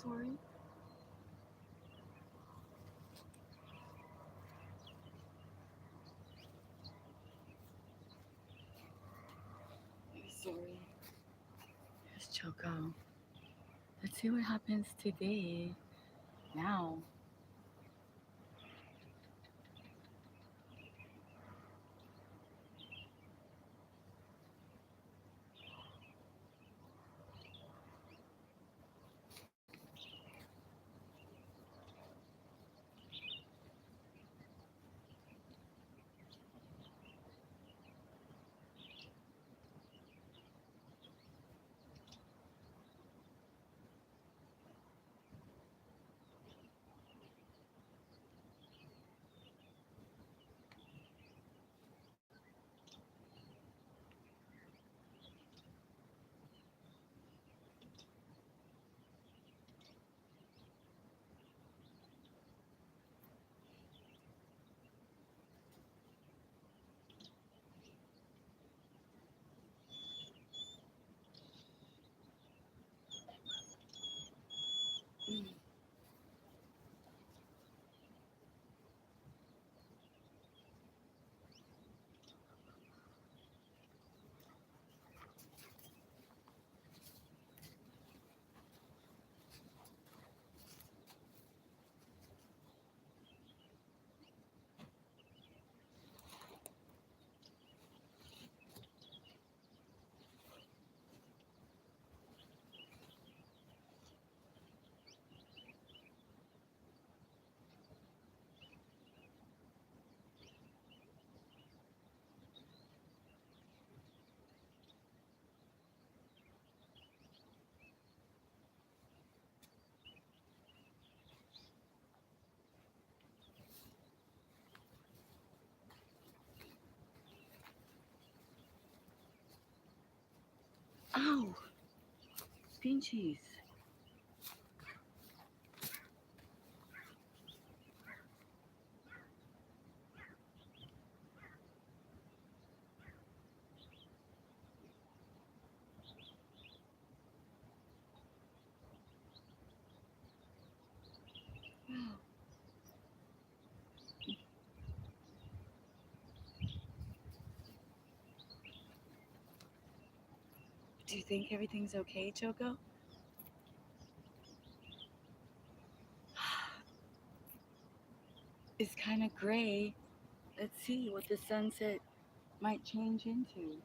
sorry. I'm sorry. Yes, Choco. Let's see what happens today. Now. Ow! Pinchies. Do you think everything's okay, Choco? It's kind of gray. Let's see what the sunset might change into.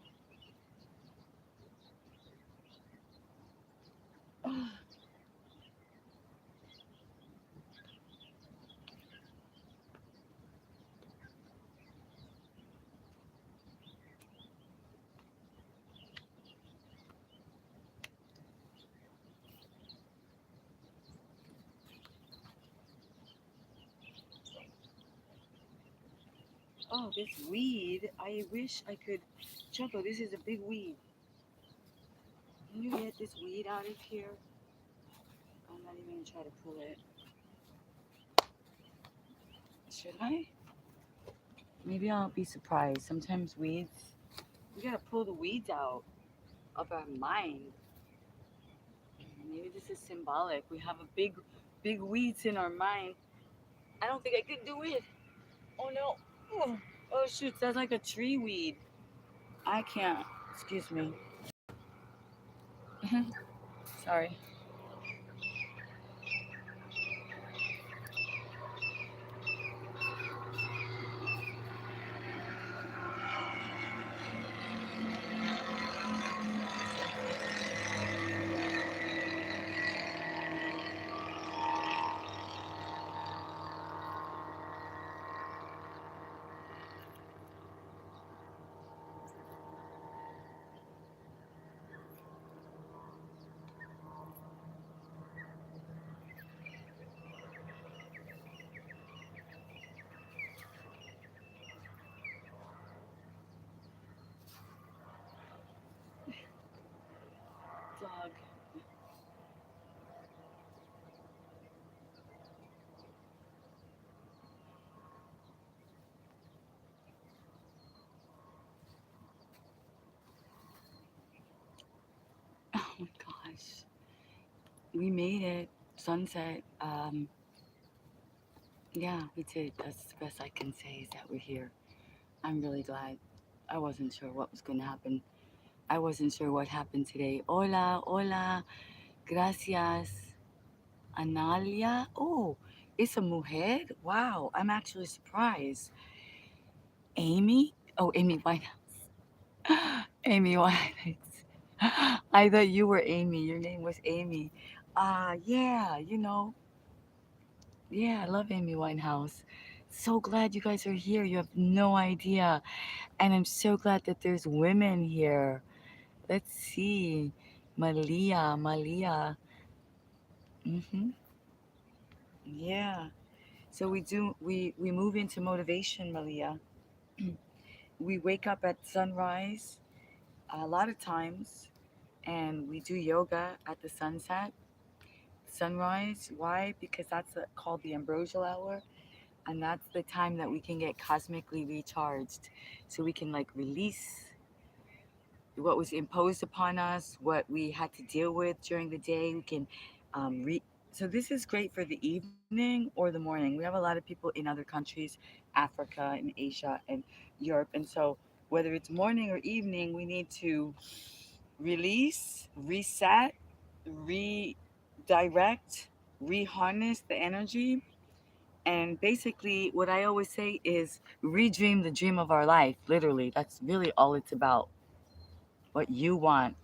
Oh, this weed. I wish I could. Choco, this is a big weed. Can you get this weed out of here? I'm not even gonna try to pull it. Should I? Maybe I'll be surprised. Sometimes weeds, we gotta pull the weeds out of our mind. Maybe this is symbolic. We have a big weeds in our mind. I don't think I could do it. Oh no. Oh, oh shoot, that's like a tree weed. I can't. Excuse me. Sorry. Dog. Oh my gosh. We made it. sunset. Yeah, we did. That's the best I can say is that we're here. I'm really glad. I wasn't sure what was going to happen. I wasn't sure what happened today. Hola, hola, gracias, Analia. Oh, it's a mujer. Wow, I'm actually surprised. Amy? Oh, Amy Winehouse. Amy Winehouse. I thought you were Amy. Your name was Amy. Yeah, yeah, I love Amy Winehouse. So glad you guys are here. You have no idea. And I'm so glad that there's women here. Let's see. Malia. Mm-hmm. Yeah. So we move into motivation, Malia. We wake up at sunrise a lot of times and we do yoga at the sunrise. Why? Because that's called the ambrosial hour, and that's the time that we can get cosmically recharged, so we can like release what was imposed upon us, what we had to deal with during the day. We can so this is great for the evening or the morning. We have a lot of people in other countries, Africa and Asia and Europe, and so whether it's morning or evening, we need to release, reset, redirect, reharness the energy. And basically, what I always say is redream the dream of our life. Literally, that's really all it's about. What you want,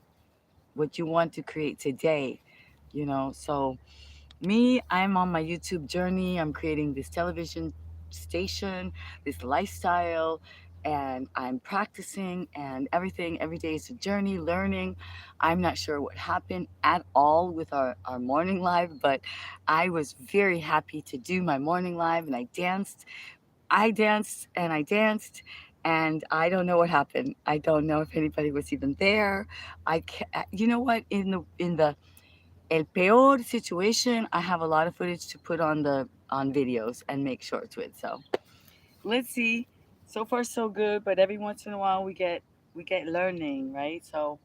what you want to create today, So, me, I'm on my YouTube journey. I'm creating this television station, this lifestyle, and I'm practicing and everything. Every day is a journey, learning. I'm not sure what happened at all with our morning live, but I was very happy to do my morning live and I danced. I danced and I danced. And I don't know what happened. I don't know if anybody was even there. You know what? In the El peor situation, I have a lot of footage to put on videos and make shorts with. So let's see. So far so good, but every once in a while we get learning, right? So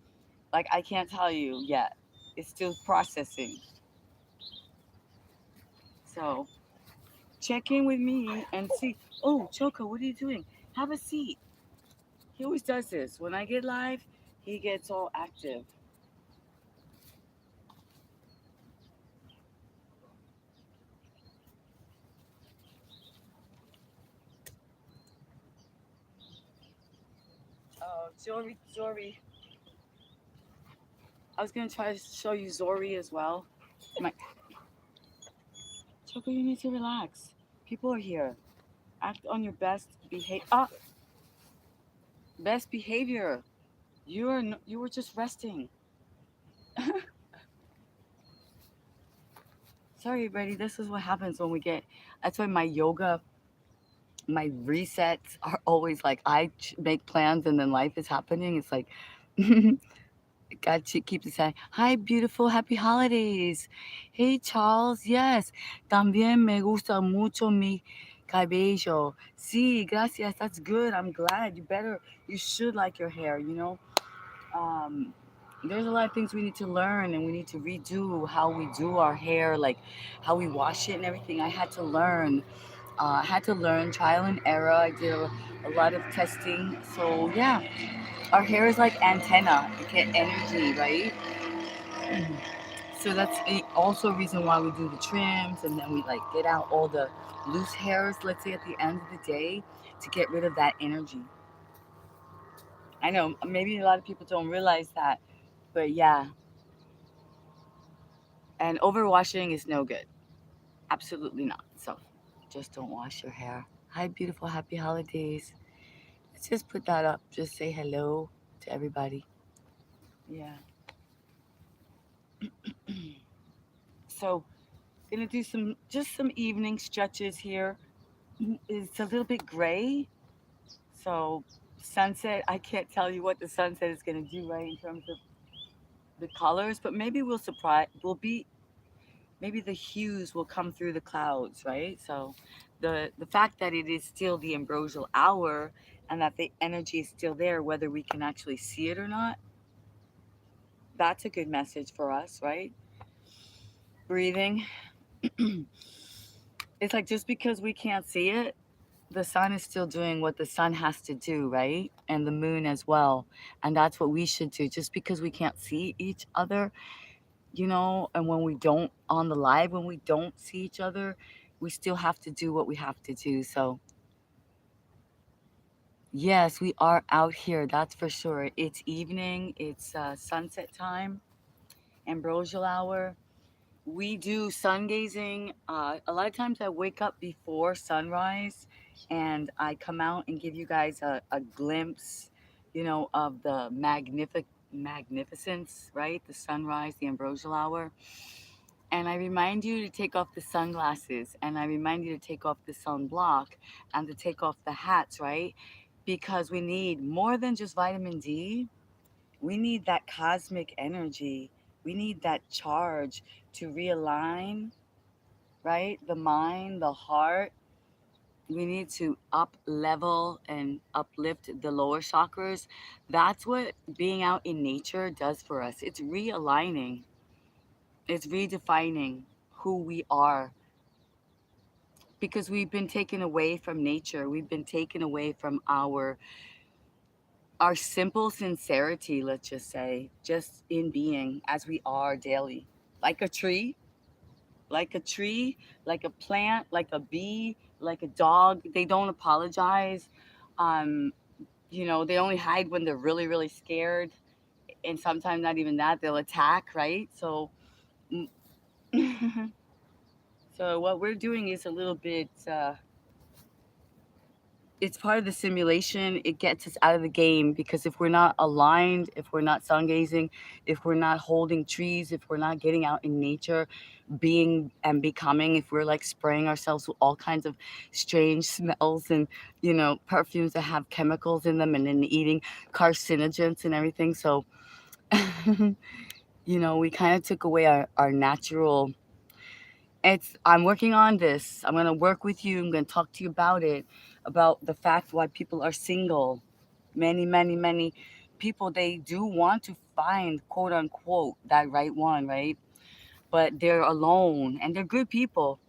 like I can't tell you yet. It's still processing. So check in with me and see. Oh, Choco, what are you doing? Have a seat. He always does this. When I get live, he gets all active. Oh, Zori. I was gonna try to show you Zori as well. My Choco, you need to relax. People are here. Act on your best behavior. You were just resting. Sorry, everybody. This is what happens when we get. That's why my resets are always like make plans and then life is happening. It's like God keeps saying, "Hi, beautiful, happy holidays." Hey, Charles. Yes, también me gusta mucho mi cabello. Sí, gracias. That's good. I'm glad. You should like your hair. Um, there's a lot of things we need to learn, and we need to redo how we do our hair, like how we wash it and everything. I had to learn trial and error. I did a lot of testing. So yeah, our hair is like antenna. It get energy, right? So that's also a reason why we do the trims and then we like get out all the loose hairs, let's say at the end of the day, to get rid of that energy. I know maybe a lot of people don't realize that, but yeah. And overwashing is no good. Absolutely not. So just don't wash your hair. Hi, beautiful, happy holidays. Let's just put that up. Just say hello to everybody. Yeah. So gonna do some evening stretches here. It's a little bit gray, so sunset. I can't tell you what the sunset is gonna do, right, in terms of the colors, but maybe we'll surprise. Maybe the hues will come through the clouds, right? So, the fact that it is still the ambrosial hour and that the energy is still there, whether we can actually see it or not, that's a good message for us, right? Breathing. It's like just because we can't see it, the sun is still doing what the sun has to do, right? And the moon as well. And that's what we should do. Just because we can't see each other, and when we don't on the live, when we don't see each other, we still have to do what we have to do. So, yes, we are out here. That's for sure. It's evening, it's sunset time, ambrosial hour. We do sun gazing. A lot of times I wake up before sunrise and I come out and give you guys a glimpse, of the magnificence, right? The sunrise, the ambrosial hour. And I remind you to take off the sunglasses and I remind you to take off the sunblock and to take off the hats, right? Because we need more than just vitamin D. We need that cosmic energy. We need that charge to realign, right? The mind, the heart. We need to up level and uplift the lower chakras. That's what being out in nature does for us. It's realigning, it's redefining who we are because we've been taken away from nature. We've been taken away from our simple sincerity, let's just say, just in being as we are daily. Like a tree, like a tree, like a plant, like a bee, like a dog. They don't apologize. Um, they only hide when they're really, really scared. And sometimes not even that, they'll attack, right? So, so what we're doing is a little bit. It's part of the simulation. It gets us out of the game because if we're not aligned, if we're not sun gazing, if we're not holding trees, if we're not getting out in nature, being and becoming, if we're like spraying ourselves with all kinds of strange smells and perfumes that have chemicals in them and then eating carcinogens and everything. So we kind of took away our natural. I'm working on this. I'm gonna work with you. I'm gonna talk to you about it, about the fact why people are single. Many, many, many people, they do want to find quote unquote that right one, right? But they're alone and they're good people.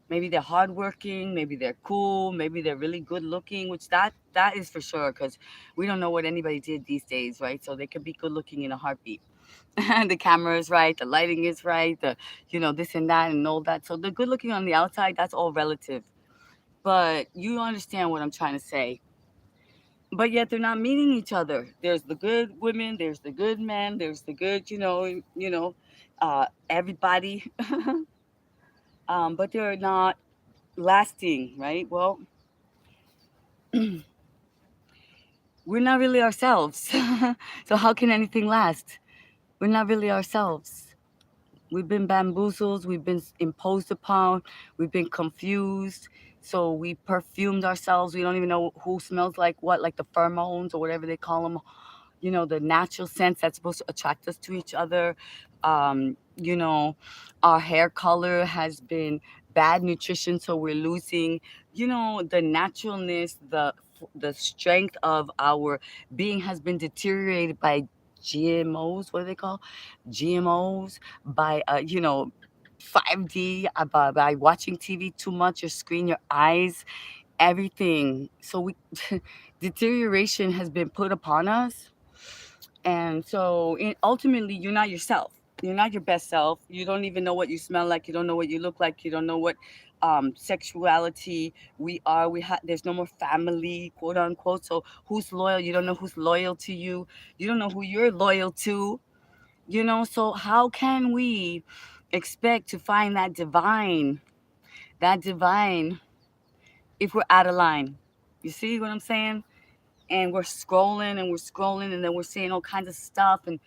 Maybe they're hardworking, maybe they're cool, maybe they're really good looking, which that is for sure because we don't know what anybody did these days, right? So they could be good looking in a heartbeat. The camera is right, the lighting is right, the this and that and all that. So the good looking on the outside, that's all relative. But you understand what I'm trying to say. But yet they're not meeting each other. There's the good women, there's the good men, there's the good, everybody. But they're not lasting, right? Well, we're not really ourselves. So how can anything last? We're not really ourselves. We've been bamboozled, we've been imposed upon, we've been confused. So we perfumed ourselves. We don't even know who smells like what, like the pheromones or whatever they call them. The natural sense that's supposed to attract us to each other. Um, you know, our hair color has been bad nutrition, so we're losing, the naturalness, the strength of our being has been deteriorated by GMOs. What do they call GMOs? By 5D, by watching TV too much, your screen, your eyes, everything. So we deterioration has been put upon us, and so ultimately, you're not yourself. You're not your best self. You don't even know what you smell like. You don't know what you look like. You don't know what sexuality we are. There's no more family, quote unquote. So who's loyal? You don't know who's loyal to you. You don't know who you're loyal to. So how can we expect to find that divine, if we're out of line? You see what I'm saying? And we're scrolling and we're scrolling and then we're seeing all kinds of stuff, and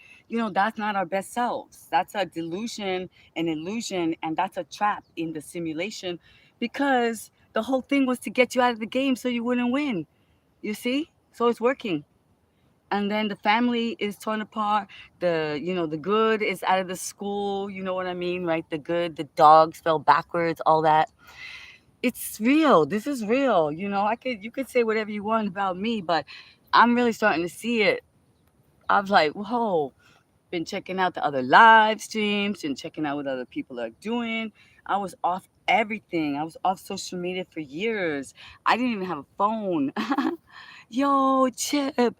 that's not our best selves. That's a delusion, an illusion, and that's a trap in the simulation, because the whole thing was to get you out of the game so you wouldn't win. You see? So it's working. And then the family is torn apart. The good is out of the school. You know what I mean, right? The good, the dogs fell backwards, all that. It's real. This is real. You could say whatever you want about me, but I'm really starting to see it. I was like, whoa. been checking out the other live streams and checking out what other people are doing. I was off everything. I was off social media for years. I didn't even have a phone. Yo, Chip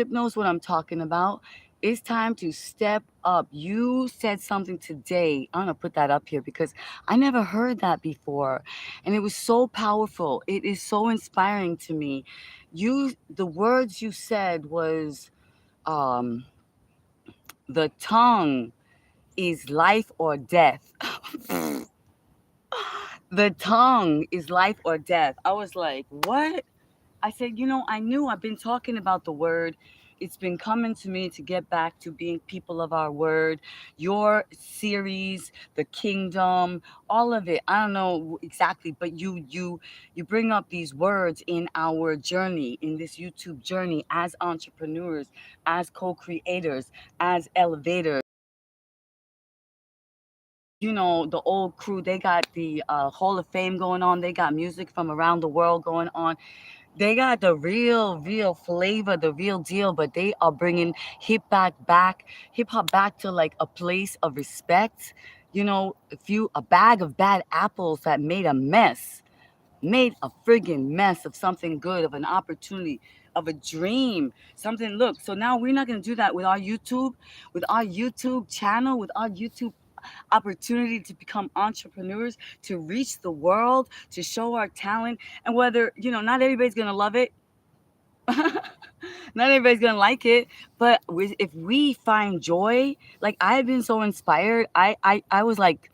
knows what I'm talking about. It's time to step up. You said something today. I'm gonna put that up here because I never heard that before. And it was so powerful. It is so inspiring to me. The words you said was um the tongue is life or death. The tongue is life or death. I was like, what? I said, I knew I've been talking about the word. It's been coming to me to get back to being people of our word. Your series, the kingdom, all of it. I don't know exactly, but you bring up these words in our journey, in this YouTube journey as entrepreneurs, as co-creators, as elevators. The old crew, they got the Hall of Fame going on. They got music from around the world going on. They got the real flavor, the real deal, but they are bringing hip hop back to like a place of respect. A bag of bad apples that made a friggin' mess of something good, of an opportunity, of a dream, something. Look, so now we're not gonna do that with our YouTube channel, with our YouTube opportunity to become entrepreneurs, to reach the world, to show our talent. And whether, not everybody's going to love it, not everybody's going to like it, but if we find joy, like I've been so inspired. I was like,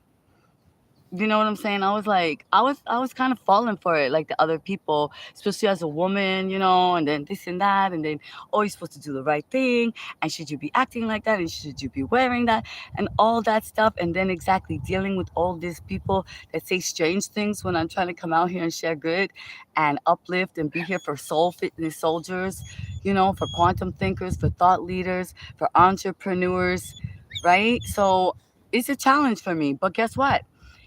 you know what I'm saying? I was kind of falling for it, like the other people, especially as a woman, and then this and that, and then oh, you're supposed to do the right thing, and should you be acting like that, and should you be wearing that, and all that stuff, and then exactly dealing with all these people that say strange things when I'm trying to come out here and share good, and uplift and be here for soul fitness soldiers, for quantum thinkers, for thought leaders, for entrepreneurs, right? So it's a challenge for me, but guess what?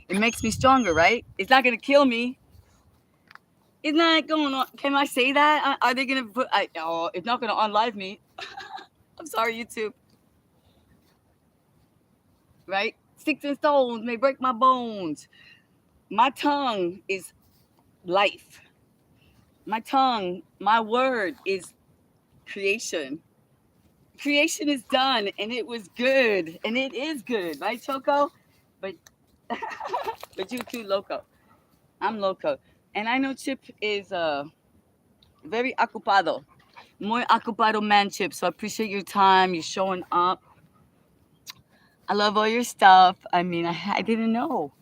It makes me stronger, right? It's not gonna kill me. It's not going on. Can I say that? Are they gonna put? Oh, it's not gonna unlive me. I'm sorry, YouTube. Right? Sticks and stones may break my bones. My tongue is life. My tongue, my word is creation. Creation is done, and it was good, and it is good, right, Choco? But but you too, loco. I'm loco, and I know Chip is very ocupado. Muy ocupado manship. So I appreciate your time. You showing up. I love all your stuff. I mean, I didn't know.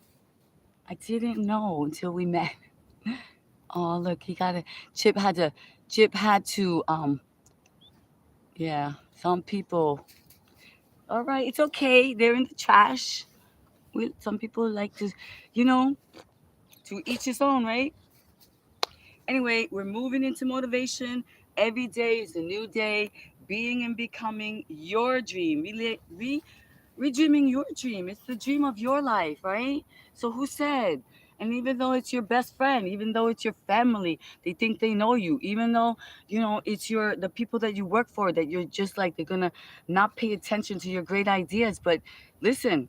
I didn't know until we met. Oh, look, he got a Chip had to. Chip had to. Yeah. Some people. All right, it's okay. They're in the trash. Some people like to, you know, to each his own, right? Anyway, we're moving into motivation. Every day is a new day. Being and becoming your dream. Redreaming your dream. It's the dream of your life, right? So who said? And even though it's your best friend, even though it's your family, they think they know you. Even though, it's the people that you work for that you're just like they're gonna not pay attention to your great ideas. But listen,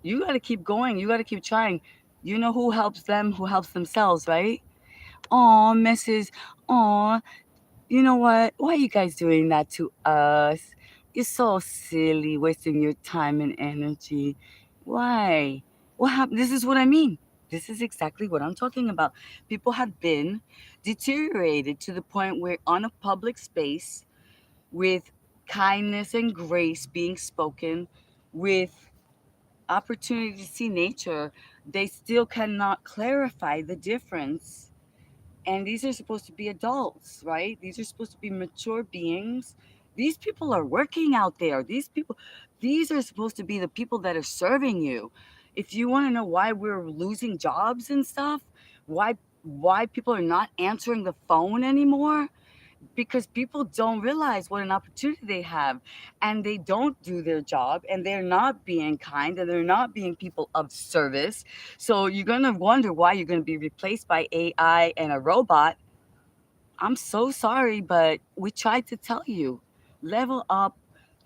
you gotta keep going. You gotta keep trying. You know who helps them, who helps themselves, right? Aw, Mrs. Aw, you know what? Why are you guys doing that to us? You're so silly, wasting your time and energy. Why? What happened? This is what I mean. This is exactly what I'm talking about. People have been deteriorated to the point where on a public space, with kindness and grace being spoken, with opportunity to see nature, they still cannot clarify the difference. And these are supposed to be adults, right? These are supposed to be mature beings. These people are working out there. These are supposed to be the people that are serving you. If you want to know why we're losing jobs and stuff, why why people are not answering the phone anymore, because people don't realize what an opportunity they have, and they don't do their job, and they're not being kind, and they're not being people of service. So you're going to wonder why you're going to be replaced by AI and a robot. I'm so sorry, but we tried to tell you, level up,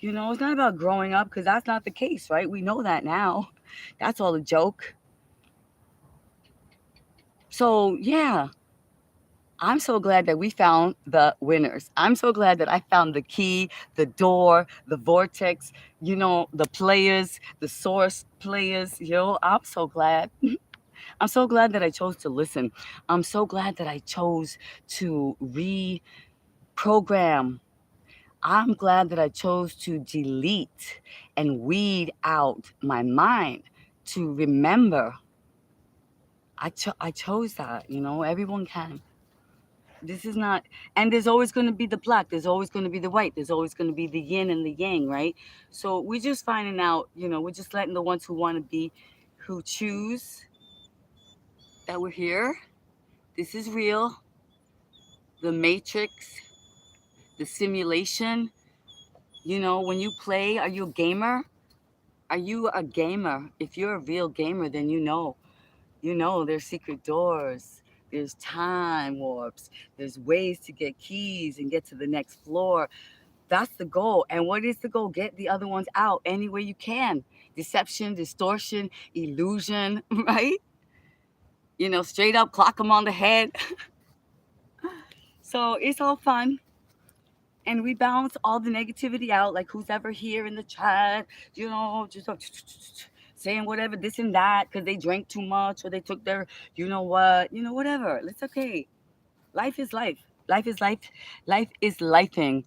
It's not about growing up because that's not the case, right? We know that now. That's all a joke. So, yeah, I'm so glad that we found the winners. I'm so glad that I found the key, the door, the vortex, the players, the source players. I'm so glad. I'm so glad that I chose to listen. I'm so glad that I chose to reprogram. I'm glad that I chose to delete and weed out my mind to remember. I chose that, everyone can. This is not, and there's always going to be the black, there's always going to be the white, there's always going to be the yin and the yang, right? So we're just finding out, we're just letting the ones who want to be, who choose that we're here. This is real. The matrix, the simulation. When you play, are you a gamer? Are you a gamer? If you're a real gamer, then there's secret doors, there's time warps, there's ways to get keys and get to the next floor. That's the goal. And what is the goal? Get the other ones out any way you can. Deception, distortion, illusion, right? Straight up clock them on the head. So it's all fun. And we balance all the negativity out, like who's ever here in the chat, just saying whatever, this and that, because they drank too much or they took their, whatever. It's okay. Life is life. Life is life. Life is lifing.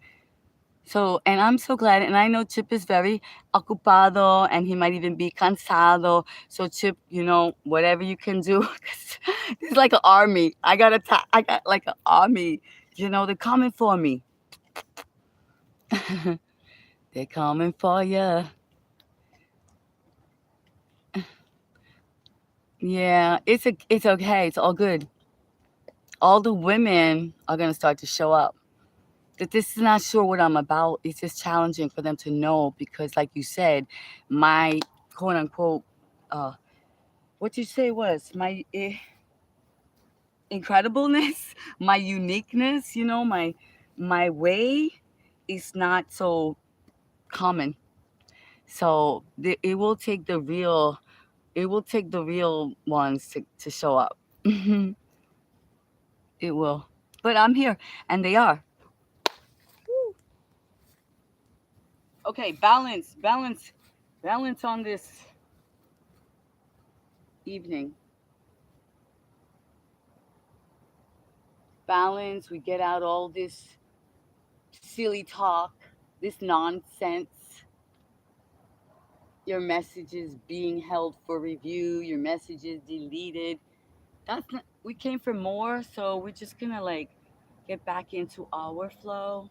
So, and I'm so glad. And I know Chip is very ocupado and he might even be cansado. So, Chip, whatever you can do, 'cause it's like an army. I got like an army. They're coming for me. They're coming for you. Yeah, it's okay. It's all good. All the women are gonna start to show up. That this is not sure what I'm about. It's just challenging for them to know because, like you said, my quote unquote, uh, what you say was my incredibleness, my uniqueness. My way is not so common. So it will take the real. It will take the real ones to show up. It will. But I'm here, and they are. Okay, balance, balance, balance on this evening. Balance. We get out all this silly talk, this nonsense. Your messages being held for review, your messages deleted. That's not, we came for more, so we're just gonna like get back into our flow.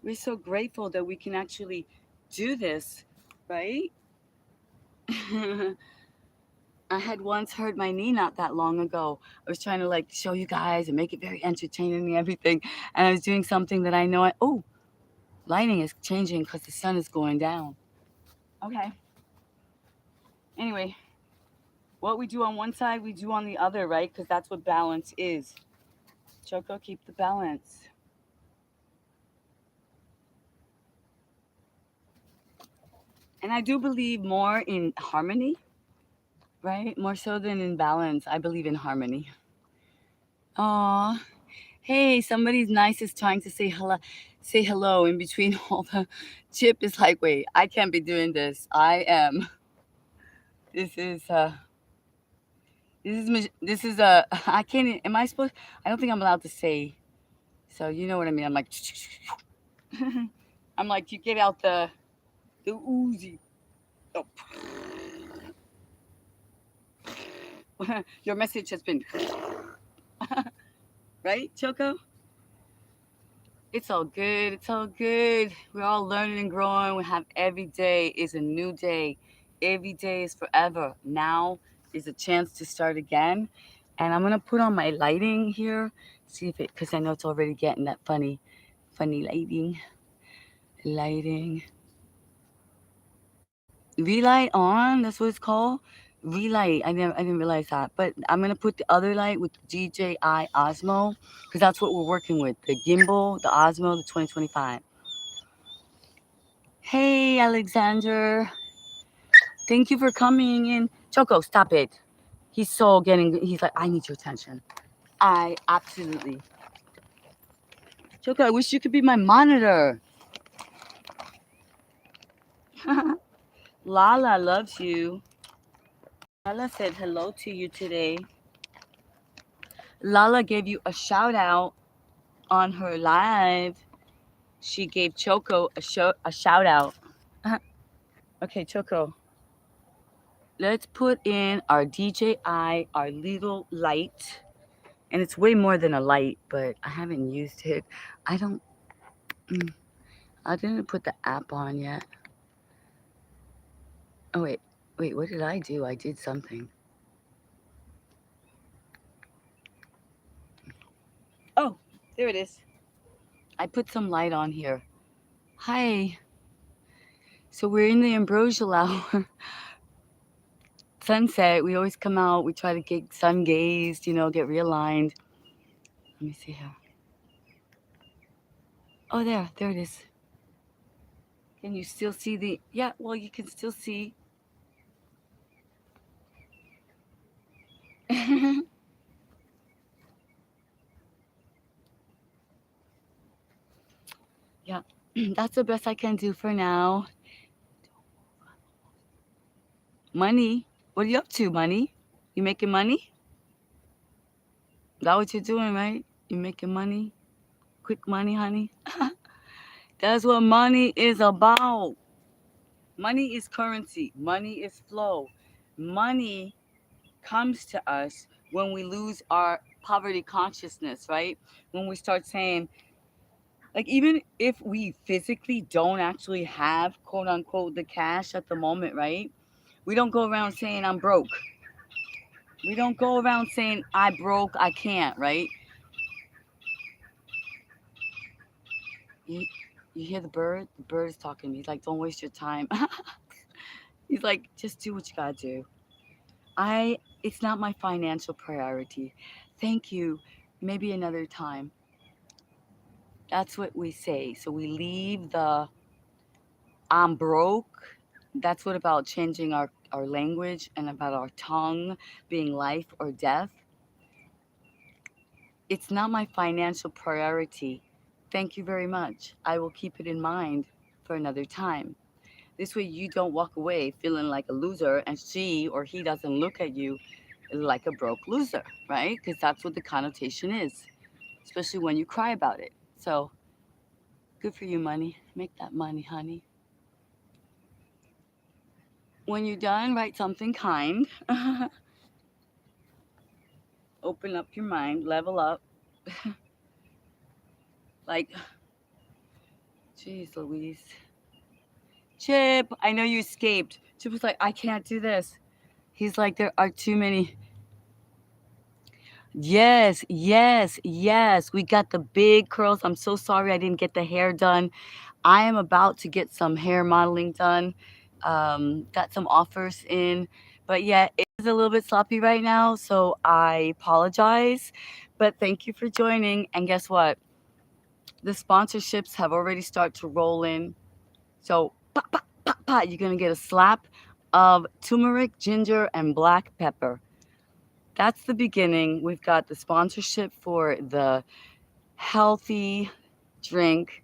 We're so grateful that we can actually do this, right? I had once hurt my knee not that long ago. I was trying to like show you guys and make it very entertaining and everything. And I was doing something that I know lighting is changing because the sun is going down. Okay. Anyway, what we do on one side, we do on the other, right? Because that's what balance is. Choco, keep the balance. And I do believe more in harmony, right? More so than in balance. I believe in harmony. Aw, hey, somebody's nice is trying to say hello in between all the. Chip is like, wait, I can't be doing this. I am. This is this is a. I can't. Am I supposed? I don't think I'm allowed to say. So you know what I mean. I'm like, I'm like, you get out the Uzi. Oh. Your message has been right, Choco. It's all good. It's all good. We're all learning and growing. We have every day is a new day. Every day is forever. Now is a chance to start again. And I'm gonna put on my lighting here. See if it, because I know it's already getting that funny lighting. Lighting. Relight on. That's what it's called. Relight. I didn't realize that. But I'm gonna put the other light with DJI Osmo because that's what we're working with. The gimbal, the Osmo, the 2025. Hey, Alexander. Thank you for coming in. Choco, stop it. He's like, I need your attention. I absolutely. Choco, I wish you could be my monitor. Lala loves you. Lala said hello to you today. Lala gave you a shout out on her live. She gave Choco a shout out. Okay, Choco. Let's put in our DJI, our little light. And it's way more than a light, but I haven't used it. I don't mm, I didn't put the app on yet. Oh wait, what did I do? I did something. Oh, there it is. I put some light on here. Hi. So we're in the ambrosial hour. Sunset. We always come out. We try to get sun gazed, get realigned. Let me see here. Oh, there it is. Can you still see the? Yeah, well, you can still see. Yeah, that's the best I can do for now. Money. What are you up to, money? You making money? That what you're doing, right? You making money? Quick money, honey? That's what money is about. Money is currency. Money is flow. Money comes to us when we lose our poverty consciousness, right? When we start saying, like, even if we physically don't actually have quote unquote the cash at the moment, right? We don't go around saying I'm broke. We don't go around saying I broke, I can't, right? You, you hear the bird? The bird is talking to me. He's like, don't waste your time. He's like, just do what you gotta do. It's not my financial priority. Thank you. Maybe another time. That's what we say. So we leave the I'm broke. That's what about changing our language and about our tongue being life or death. It's not my financial priority. Thank you very much. I will keep it in mind for another time. This way you don't walk away feeling like a loser and she or he doesn't look at you like a broke loser, right? Because that's what the connotation is, especially when you cry about it. So good for you, money. Make that money, honey. When you're done, write something kind. Open up your mind, level up. Like, jeez, Louise. Chip, I know you escaped. Chip was like, I can't do this. He's like, there are too many. Yes, yes, yes. We got the big curls. I'm so sorry I didn't get the hair done. I am about to get some hair modeling done. Got some offers in, but yeah, it is a little bit sloppy right now, so I apologize. But thank you for joining. And guess what? The sponsorships have already started to roll in. So, pop, pop, pop, pop, you're gonna get a slap of turmeric, ginger, and black pepper. That's the beginning. We've got the sponsorship for the healthy drink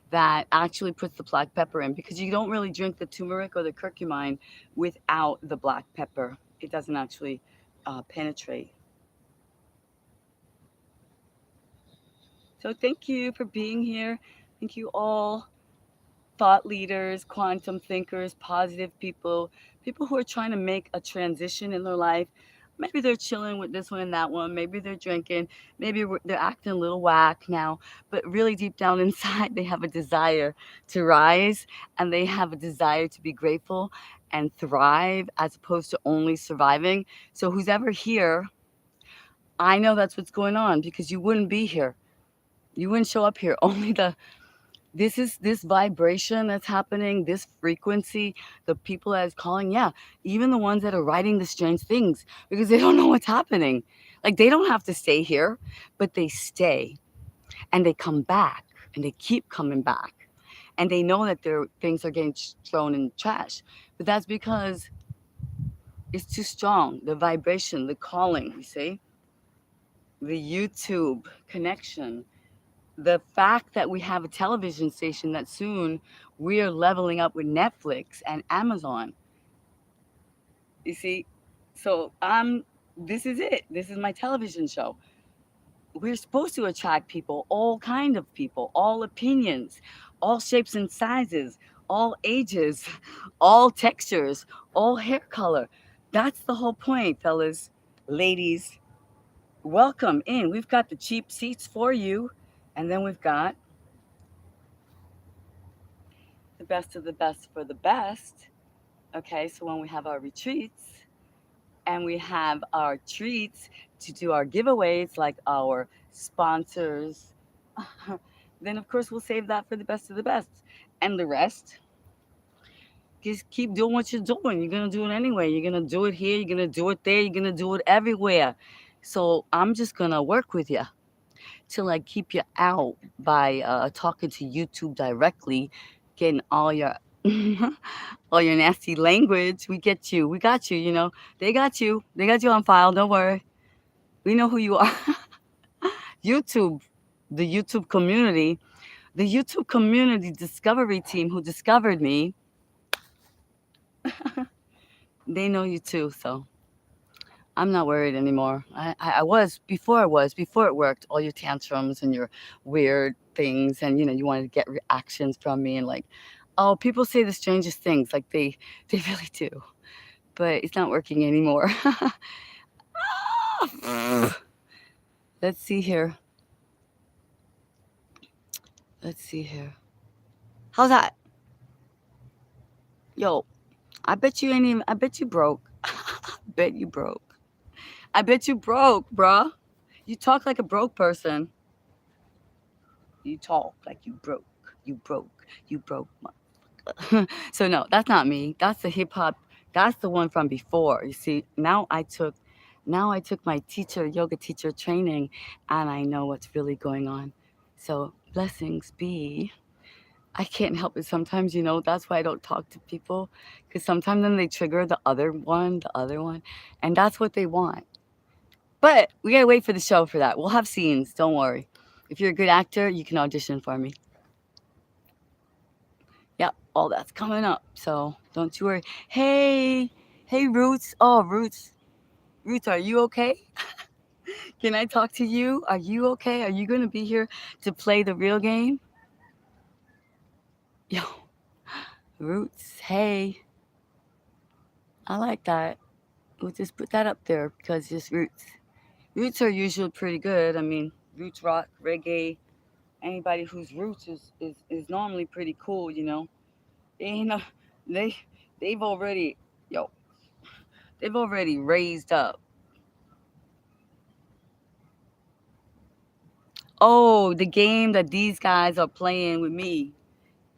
that actually puts the black pepper in because you don't really drink the turmeric or the curcumine without the black pepper. It doesn't actually penetrate. So thank you for being here. Thank you all, thought leaders, quantum thinkers, positive people, people who are trying to make a transition in their life. Maybe they're chilling with this one and that one. Maybe they're drinking. Maybe they're acting a little whack now. But really, deep down inside, they have a desire to rise and they have a desire to be grateful and thrive as opposed to only surviving. So, who's ever here, I know that's what's going on because you wouldn't be here. You wouldn't show up here. Only This vibration that's happening, this frequency, the people that is calling, yeah, even the ones that are writing the strange things because they don't know what's happening. Like they don't have to stay here, but they stay and they come back and they keep coming back and they know that their things are getting thrown in trash. But that's because it's too strong. The vibration, the calling, you see, the YouTube connection, the fact that we have a television station that soon we are leveling up with Netflix and Amazon. You see, so this is it. This is my television show. We're supposed to attract people, all kind of people, all opinions, all shapes and sizes, all ages, all textures, all hair color. That's the whole point, fellas, ladies. Welcome in. We've got the cheap seats for you, and then we've got the best of the best for the best. Okay, so when we have our retreats and we have our treats to do our giveaways, like our sponsors, then of course we'll save that for the best of the best. And the rest, just keep doing what you're doing. You're gonna do it anyway. You're gonna do it here, you're gonna do it there, you're gonna do it everywhere. So I'm just gonna work with you to like keep you out by talking to YouTube directly, getting all your all your nasty language. We get you. We got you. You know they got you. They got you on file. Don't worry. We know who you are. YouTube, the YouTube community, the YouTube community discovery team who discovered me. They know you too. So I'm not worried anymore. I was before. I was before it worked. All your tantrums and your weird things, and you wanted to get reactions from me, and like, oh, people say the strangest things. Like they really do. But it's not working anymore. Let's see here. Let's see here. How's that? Yo, I bet you ain't even. I bet you broke. Bet you broke. I bet you broke, bruh. You talk like a broke person. You talk like you broke. You broke. You broke. So no, that's not me. That's the hip hop. That's the one from before. You see, now I took my yoga teacher training, and I know what's really going on. So blessings be. I can't help it sometimes, that's why I don't talk to people, because sometimes then they trigger the other one, and that's what they want. But we gotta wait for the show for that. We'll have scenes, don't worry. If you're a good actor, you can audition for me. Yep, all that's coming up, so don't you worry. Hey, Roots. Oh, Roots, are you okay? Can I talk to you? Are you okay? Are you gonna be here to play the real game? Yo, Roots, hey, I like that. We'll just put that up there because just Roots. Roots are usually pretty good. I mean, roots rock, reggae, anybody whose roots is normally pretty cool. They ain't no, they they've already yo, they've already raised up. Oh, the game that these guys are playing with me.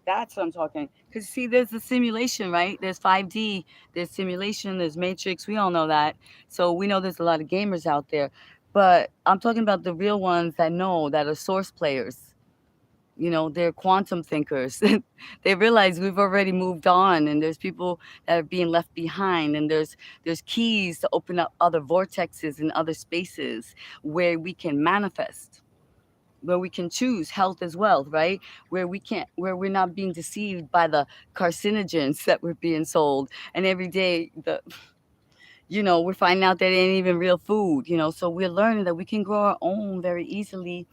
That's what I'm talking. Cause see, there's the simulation, right? There's 5D, there's simulation, there's Matrix. We all know that. So we know there's a lot of gamers out there. But I'm talking about the real ones that know that are source players. They're quantum thinkers. They realize we've already moved on, and there's people that are being left behind, and there's keys to open up other vortexes and other spaces where we can manifest, where we can choose health as well, right? Where we're not being deceived by the carcinogens that we're being sold, and every day we're finding out that it ain't even real food. So we're learning that we can grow our own very easily.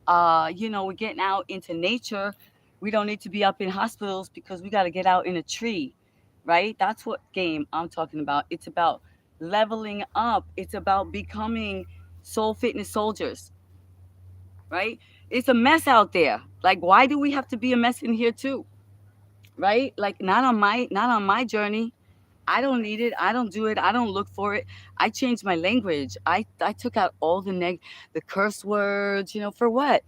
We're getting out into nature. We don't need to be up in hospitals because we got to get out in a tree, right? That's what game I'm talking about. It's about leveling up. It's about becoming soul fitness soldiers, right? It's a mess out there. Like, why do we have to be a mess in here too, right? Like, not on my journey. I don't need it. I don't do it. I don't look for it. I changed my language. I took out all the curse words. For what?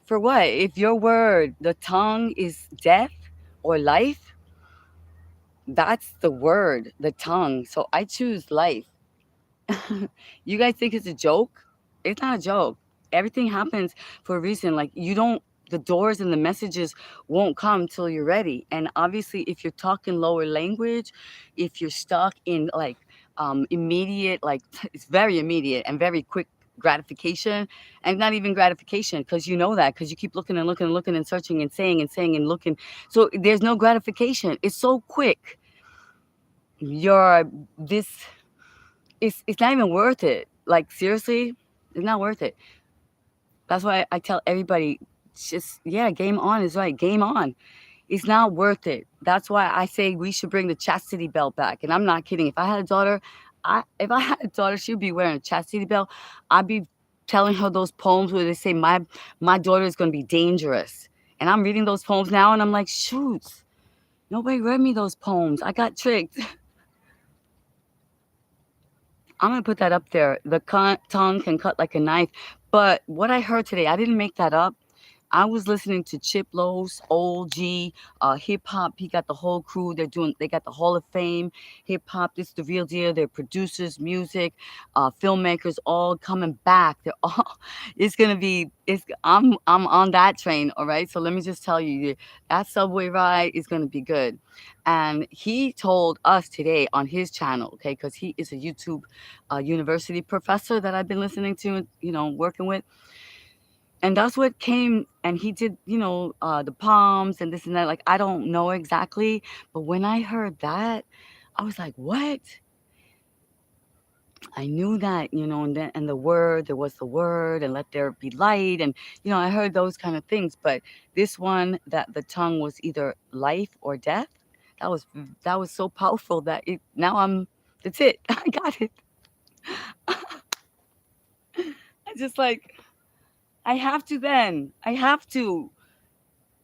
For what? If your word, the tongue is death or life, that's the word, the tongue. So I choose life. You guys think it's a joke? It's not a joke. Everything happens for a reason. Like you don't the doors and the messages won't come till you're ready. And obviously if you're talking lower language, if you're stuck in like immediate, like it's very immediate and very quick gratification, and not even gratification because you know that because you keep looking and looking and looking and searching and saying and looking. So there's no gratification. It's so quick. You're this it's not even worth it. Like seriously, it's not worth it. That's why I tell everybody, just yeah, game on is right. Game on. It's not worth it. That's why I say we should bring the chastity belt back. And I'm not kidding. If I had a daughter, if I had a daughter, she'd be wearing a chastity belt. I'd be telling her those poems where they say my daughter is gonna be dangerous. And I'm reading those poems now and I'm like, shoot, nobody read me those poems. I got tricked. I'm gonna put that up there. The tongue can cut like a knife. But what I heard today, I didn't make that up. I was listening to Chip Lowe's, Old G, hip hop. He got the whole crew. They got the Hall of Fame, hip hop. This is the real deal. They're producers, music, filmmakers, all coming back. They're all. It's gonna be. I'm on that train. All right. So let me just tell you, that subway ride is gonna be good. And he told us today on his channel, okay, because he is a YouTube university professor that I've been listening to, working with, and that's what came. And he did, the palms and this and that. Like I don't know exactly, but when I heard that, I was like, what? I knew that, and then and the word, there was the word, and let there be light, and I heard those kind of things. But this one, that the tongue was either life or death, that was that was so powerful that it now I'm that's it. I got it. I just like I have to then. I have to.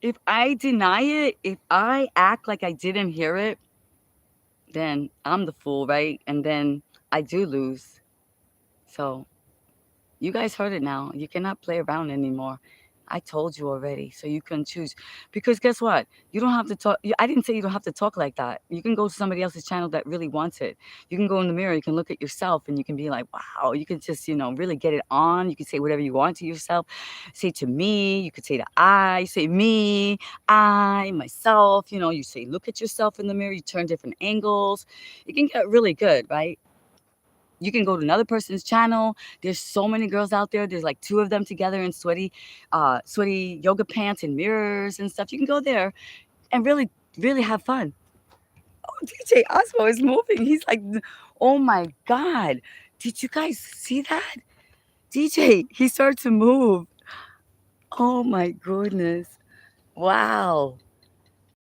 If I deny it, if I act like I didn't hear it, then I'm the fool, right? And then I do lose. So you guys heard it now. You cannot play around anymore. I told you already, so you can choose. Because guess what? You don't have to talk. I didn't say you don't have to talk like that. You can go to somebody else's channel that really wants it. You can go in the mirror. You can look at yourself, and you can be like, "Wow!" You can just, really get it on. You can say whatever you want to yourself. Say to me. You could say to I. Say me, I, myself. You say look at yourself in the mirror. You turn different angles. It can get really good, right? You can go to another person's channel. There's so many girls out there. There's like two of them together in sweaty yoga pants and mirrors and stuff. You can go there and really, really have fun. Oh, DJ Osmo is moving. He's like, oh my God. Did you guys see that? DJ, he started to move. Oh my goodness. Wow.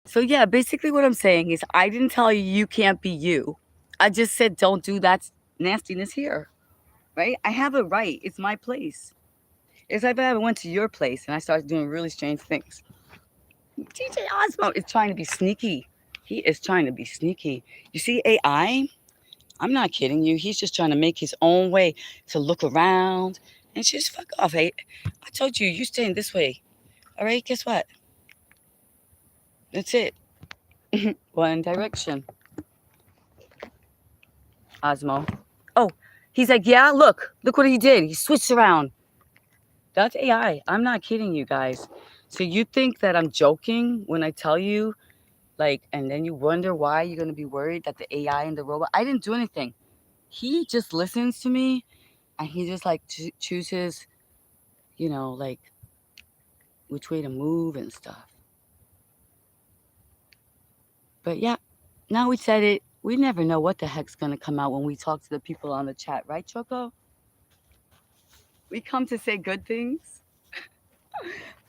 So yeah, basically what I'm saying is I didn't tell you you can't be you. I just said don't do that nastiness here. Right? I have a right. It's my place. It's like if I went to your place and I started doing really strange things. DJ Osmo is trying to be sneaky. He is trying to be sneaky. You see AI? I'm not kidding you. He's just trying to make his own way to look around and just fuck off. Hey, I told you, you staying this way. All right, guess what? That's it. One direction. Osmo. Oh, he's like, yeah, look what he did. He switched around. That's AI. I'm not kidding you guys. So you think that I'm joking when I tell you, like, and then you wonder why you're going to be worried that the AI and the robot, I didn't do anything. He just listens to me and he just like chooses, like which way to move and stuff. But yeah, now we said it. We never know what the heck's going to come out when we talk to the people on the chat, right, Choco? We come to say good things.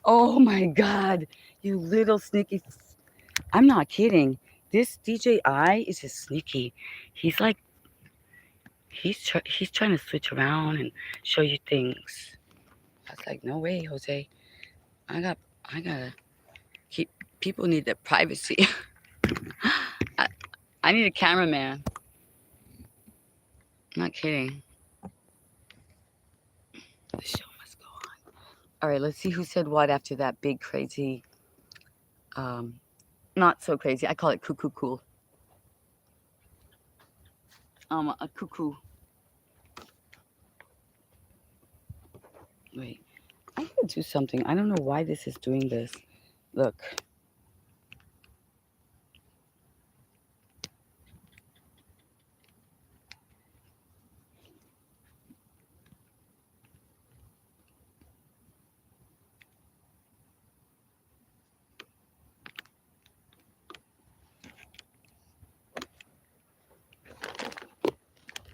Oh my God, you little sneaky. I'm not kidding. This DJI is just sneaky. He's like, he's trying to switch around and show you things. I was like, no way, Jose. I gotta keep. People need their privacy. I, I need a cameraman. I'm not kidding. The show must go on. All right, let's see who said what after that big crazy. Um, not so crazy. I call it cuckoo cool. A cuckoo. Wait, I gotta do something. I don't know why this is doing this. Look.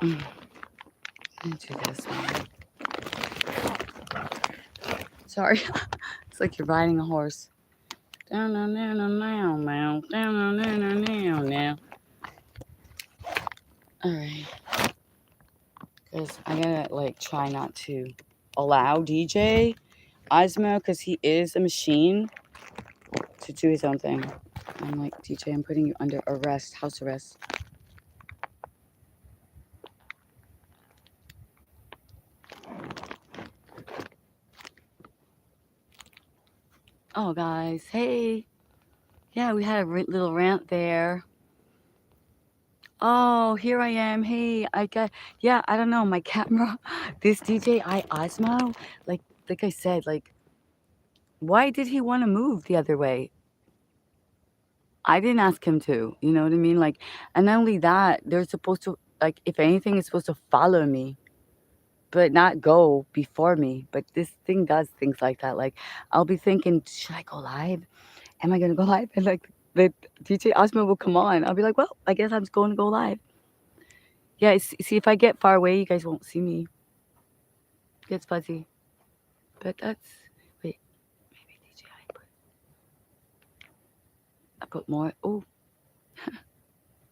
Let me do this one. Sorry. It's like you're riding a horse. Down, down, down, down, down, down, down, down, down, down, down. All right. Because I gotta like try not to allow DJ Osmo, because he is a machine, to do his own thing. I'm like, DJ, I'm putting you under arrest, house arrest. Oh, guys, hey. Yeah, we had a little rant there. Oh, here I am. Hey, yeah, I don't know, my camera, this DJ Osmo, like I said, like, why did he want to move the other way? I didn't ask him to, you know what I mean? Like, and not only that, they're supposed to, like, if anything, it's supposed to follow me, but not go before me. But this thing does things like that. Like, I'll be thinking, should I go live? Am I going to go live? And like, the DJ Osmo will come on. I'll be like, well, I guess I'm just going to go live. Yeah, see, if I get far away, you guys won't see me. It gets fuzzy. But that's, wait, maybe DJ, I put more. Oh,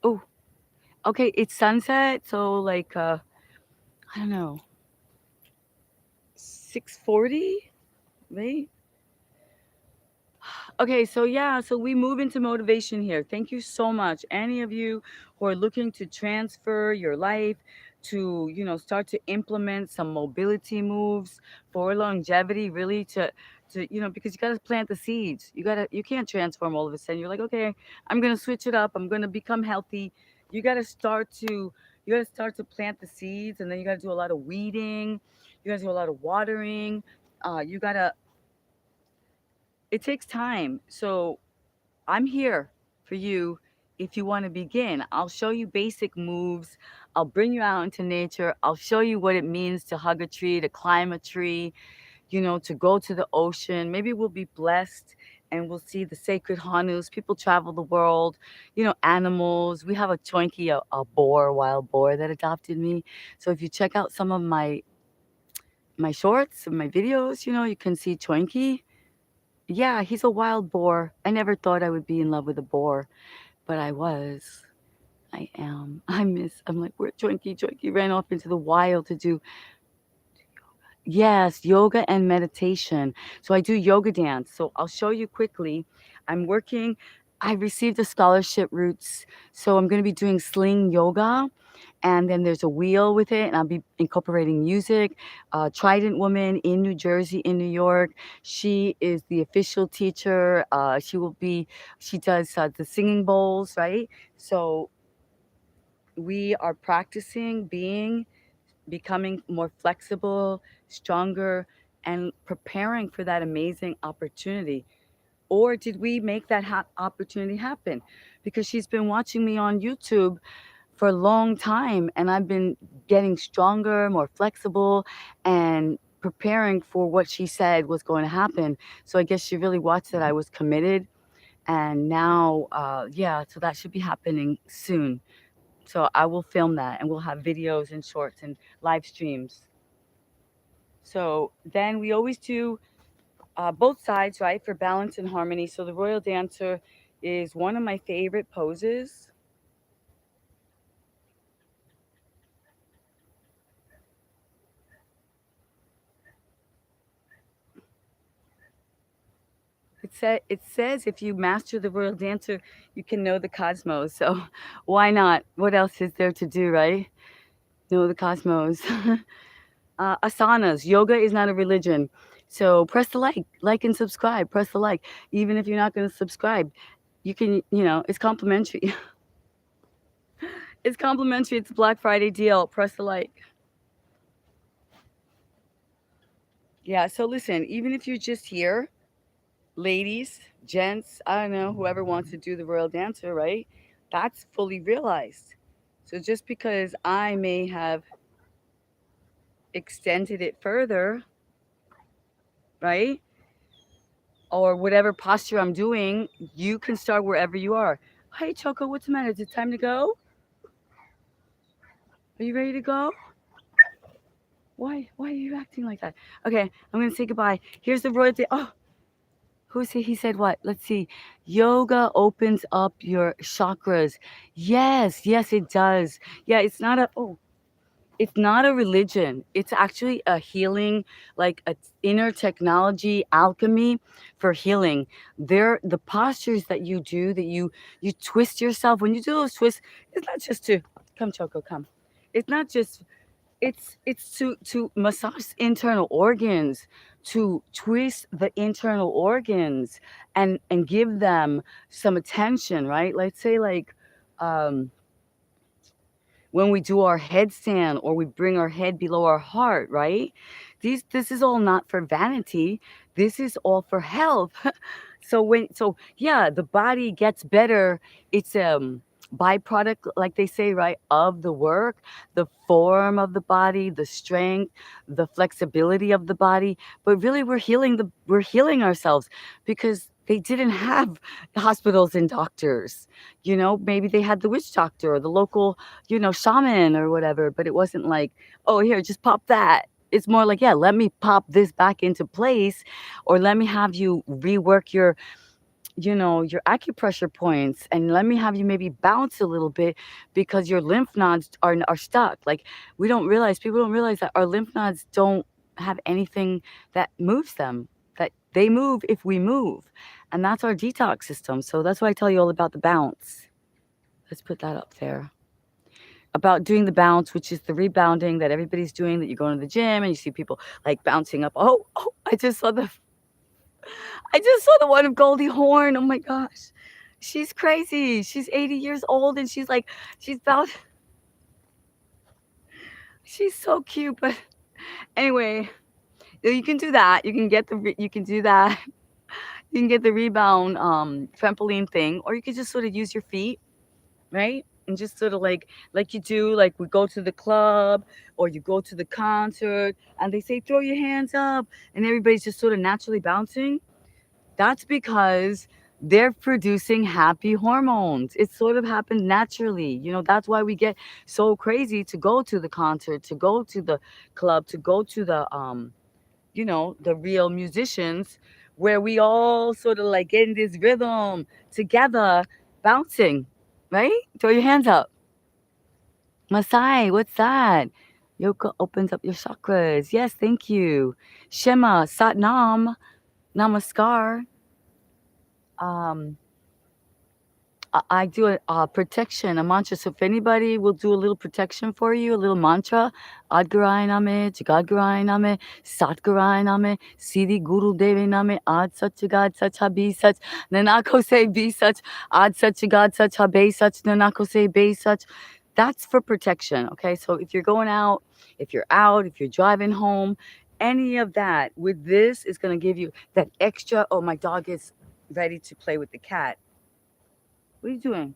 oh, okay, it's sunset. So, like, I don't know, 6:40, right? Okay, so yeah, so we move into motivation here. Thank you so much. Any of you who are looking to transfer your life to, start to implement some mobility moves for longevity, really to, because you got to plant the seeds. You can't transform all of a sudden. You're like, okay, I'm going to switch it up. I'm going to become healthy. You got to start to you got to start to plant the seeds, and then you got to do a lot of weeding. You got to do a lot of watering. You got to It takes time. So I'm here for you if you want to begin. I'll show you basic moves. I'll bring you out into nature. I'll show you what it means to hug a tree, to climb a tree, to go to the ocean. Maybe we'll be blessed and we'll see the sacred Hanus. People travel the world, animals. We have a choinky, a boar, wild boar that adopted me. So if you check out some of my shorts and my videos, you can see choinky. Yeah, he's a wild boar. I never thought I would be in love with a boar, but I was. I am. I'm like, where Twinkie? Twinkie ran off into the wild to do, yes, yoga and meditation. So I do yoga dance. So I'll show you quickly. I received a scholarship roots. So I'm going to be doing sling yoga, and then there's a wheel with it, and I'll be incorporating music. Trident Woman in New Jersey, in New York, she is the official teacher. She does the singing bowls, right? So we are practicing becoming more flexible, stronger, and preparing for that amazing opportunity. Or did we make that opportunity happen? Because she's been watching me on YouTube for a long time, and I've been getting stronger, more flexible, and preparing for what she said was going to happen. So I guess she really watched that I was committed, and now, yeah, so that should be happening soon. So I will film that, and we'll have videos and shorts and live streams. So then we always do both sides, right, for balance and harmony. So the royal dancer is one of my favorite poses. It says if you master the royal dancer, you can know the cosmos. So why not? What else is there to do, right? Know the cosmos. Asanas. Yoga is not a religion. So press the like and subscribe. Press the like. Even if you're not going to subscribe, you can, it's complimentary. It's complimentary. It's a Black Friday deal. Press the like. Yeah. So listen, even if you're just here, ladies, gents, I don't know, whoever wants to do the royal dancer, right? That's fully realized. So just because I may have extended it further, right? Or whatever posture I'm doing, you can start wherever you are. Hey, Choco, what's the matter? Is it time to go? Are you ready to go? Why are you acting like that? Okay, I'm gonna say goodbye. Here's the royalty. Oh, who's he? He said what? Let's see. Yoga opens up your chakras. Yes, yes, it does. Yeah, it's not a religion. It's actually a healing, like a inner technology alchemy for healing. The postures that you do, that you twist yourself. When you do those twists, it's not just to come, Choco, come. It's not just it's to massage internal organs, to twist the internal organs and give them some attention, right? Let's say like um when we do our headstand or we bring our head below our heart, right? This is all not for vanity. This is all for health. So yeah, the body gets better. It's byproduct, like they say, right, of the work, the form of the body, the strength, the flexibility of the body. But really we're healing ourselves because they didn't have hospitals and doctors. Maybe they had the witch doctor or the local shaman or whatever, but it wasn't like, oh, here, just pop that. It's more like, yeah, let me pop this back into place, or let me have you rework your acupressure points, and let me have you maybe bounce a little bit because your lymph nodes are stuck. Like people don't realize that our lymph nodes don't have anything that moves them. That they move if we move, and that's our detox system. So that's why I tell you all about the bounce. Let's put that up there about doing the bounce, which is the rebounding that everybody's doing, that you're going to the gym and you see people like bouncing up. Oh, I just saw the one of Goldie Hawn. Oh my gosh. She's crazy. She's 80 years old and she's about she's so cute. But anyway, you can do that. You can do that. You can get the rebound trampoline thing, or you can just sort of use your feet, right? And just sort of like you do, like we go to the club or you go to the concert and they say throw your hands up and everybody's just sort of naturally bouncing. That's because they're producing happy hormones. It sort of happened naturally. That's why we get so crazy to go to the concert, to go to the club, to go to the real musicians, where we all sort of like get in this rhythm together, bouncing, right? Throw your hands up. Masai, what's that? Yoga opens up your chakras. Yes, thank you. Shema, Satnam, Namaskar. Um, I do a protection, a mantra. So if anybody will do a little protection for you, a little mantra, Adgarai Name, Jagadgarai Name, Satgarai Name, Siddhi Guru Devi Name, Ad Sach Jagad Sach Ha Be Sach, Nanako say Be Sach, Ad Sach Jagad Sach Ha Be Sach, Nanako say Be Sach. That's for protection, okay? So if you're going out, if you're driving home, any of that with this is going to give you that extra. Oh, my dog is ready to play with the cat. What are you doing?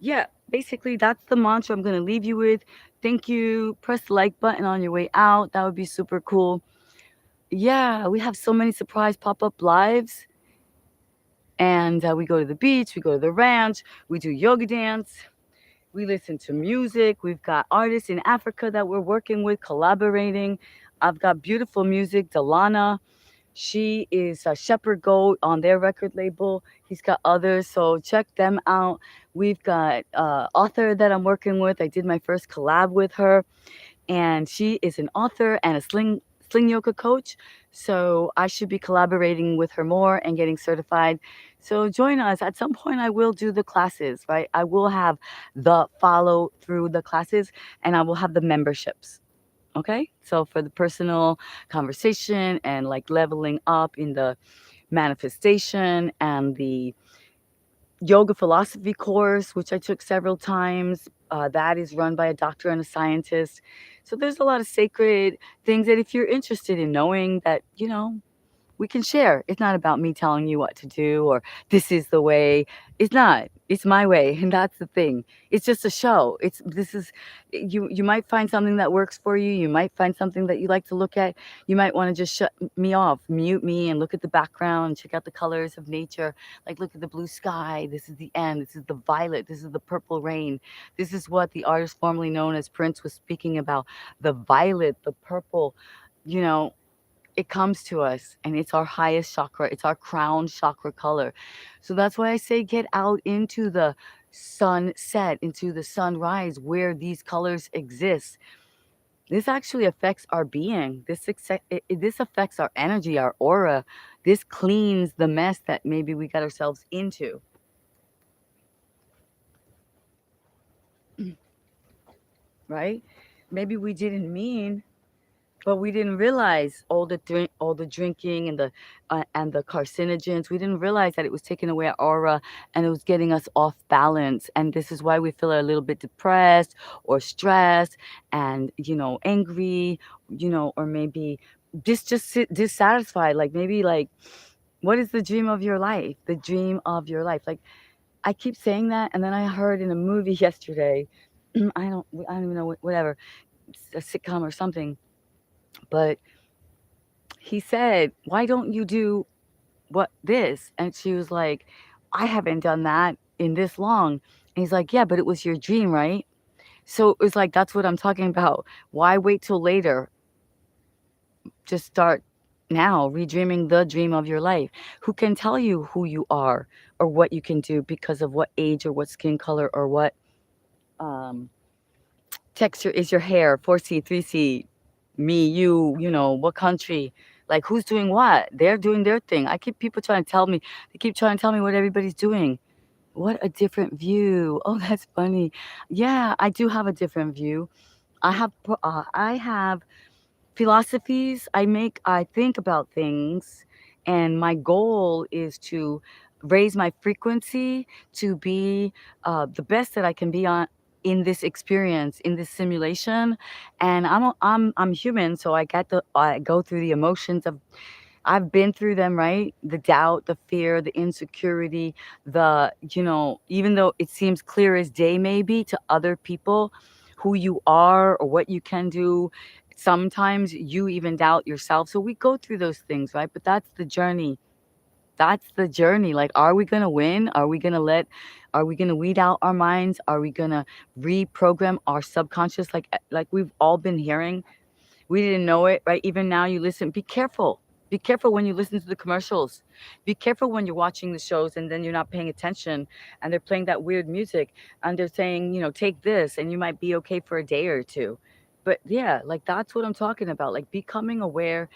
Yeah, basically, that's the mantra I'm going to leave you with. Thank you. Press the like button on your way out. That would be super cool. Yeah, we have so many surprise pop up lives. And we go to the beach, we go to the ranch, we do yoga dance, we listen to music. We've got artists in Africa that we're working with, collaborating. I've got beautiful music. Delana, she is a Shepherd Goat on their record label. He's got others, so check them out. We've got author that I'm working with. I did my first collab with her, and she is an author and a sling yoga coach. So I should be collaborating with her more and getting certified. So join us. At some point, I will do the classes, right? I will have the follow through the classes, and I will have the memberships. Okay, so for the personal conversation and like leveling up in the manifestation and the yoga philosophy course, which I took several times. That is run by a doctor and a scientist. So there's a lot of sacred things that if you're interested in knowing that, we can share. It's not about me telling you what to do or this is the way. It's not. It's my way, and that's the thing. It's just a show. It's this is you might find something that works for you. You might find something that you like to look at. You might want to just shut me off, mute me and look at the background, check out the colors of nature. Like look at the blue sky. This is the end. This is the violet. This is the purple rain. This is what the artist formerly known as Prince was speaking about. The violet, the purple, you know, it comes to us and it's our highest chakra, it's our crown chakra color. So that's why I say get out into the sunset, into the sunrise where these colors exist. This actually affects our being. This affects our energy, our aura. This cleans the mess that maybe we got ourselves into, right? Maybe we didn't mean, but we didn't realize all the drinking and the carcinogens. We didn't realize that it was taking away our aura and it was getting us off balance. And this is why we feel a little bit depressed or stressed and angry, or maybe dissatisfied. Like maybe like, what is the dream of your life? The dream of your life. Like I keep saying that, and then I heard in a movie yesterday. I don't even know whatever, a sitcom or something, but he said, "Why don't you do what this?" And she was like, "I haven't done that in this long." And he's like, "Yeah, but it was your dream, right?" So it was like, that's what I'm talking about. Why wait till later? Just start now, redreaming the dream of your life. Who can tell you who you are or what you can do because of what age or what skin color or what um, texture is your hair? 4C, 3C, me, what country? Like who's doing what? They're doing their thing. I keep people trying to tell me. They keep trying to tell me what everybody's doing. What a different view. Oh, that's funny. Yeah, I do have a different view. I have philosophies. I think about things, and my goal is to raise my frequency to be the best that I can be on in this experience, in this simulation. And I'm human, so I go through the emotions of, I've been through them, right? The doubt, the fear, the insecurity, even though it seems clear as day maybe to other people who you are or what you can do, sometimes you even doubt yourself. So we go through those things, right? But that's the journey. That's the journey. Like, are we going to win? Are we going to weed out our minds? Are we going to reprogram our subconscious? Like we've all been hearing, we didn't know it, right? Even now you listen, be careful. Be careful when you listen to the commercials. Be careful when you're watching the shows and then you're not paying attention and they're playing that weird music and they're saying, take this and you might be okay for a day or two. But yeah, like that's what I'm talking about. Like becoming aware,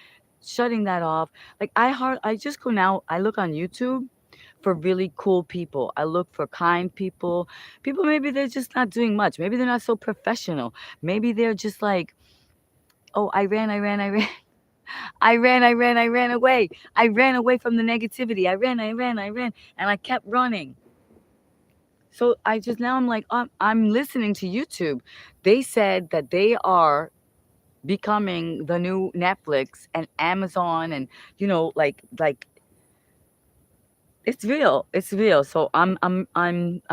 shutting that off. Like I just go now, I look on YouTube for really cool people. I look for kind people. People maybe they're just not doing much. Maybe they're not so professional. Maybe they're just like, oh, I ran. I ran away. I ran away from the negativity. I ran, and I kept running. So I just now I'm like, I'm listening to YouTube. They said that they are becoming the new Netflix and Amazon, and like it's real. It's real. So I'm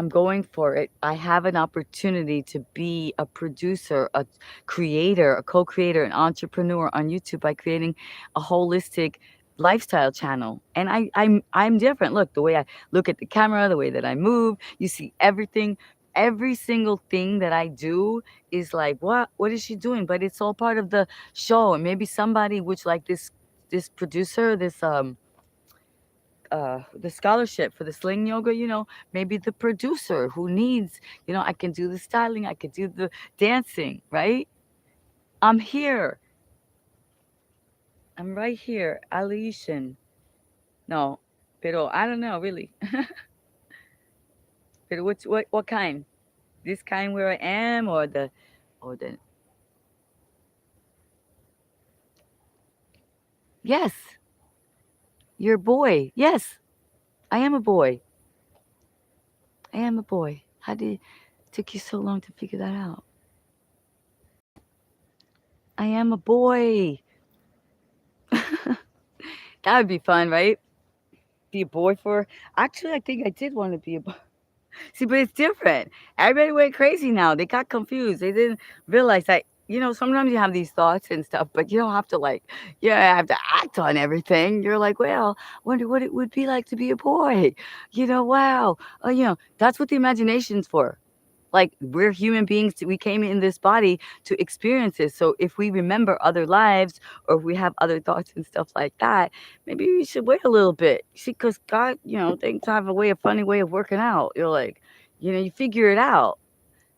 going for it. I have an opportunity to be a producer, a creator, a co-creator, an entrepreneur on YouTube by creating a holistic lifestyle channel. And I'm different. Look, the way I look at the camera, the way that I move, you see everything. Every single thing that I do is like, what is she doing? But it's all part of the show. And maybe somebody which like this producer, the scholarship for the sling yoga, maybe the producer who needs, I can do the styling, I could do the dancing, right? I'm here. I'm right here. Alishan. No, pero I don't know really. But what kind? This kind where I am or the Yes, you're a boy. Yes, I am a boy. I am a boy. How did it took you so long to figure that out? I am a boy. That would be fun, right? Be a boy for. Actually, I think I did want to be a boy. See, but it's different. Everybody went crazy now. They got confused. They didn't realize that, sometimes you have these thoughts and stuff, but you don't have to like, have to act on everything. You're like, well, wonder what it would be like to be a boy. Wow. That's what the imagination's for. Like we're human beings, we came in this body to experience this. So if we remember other lives or if we have other thoughts and stuff like that, maybe we should wait a little bit. See, because God, things have a funny way of working out. You're like, you figure it out.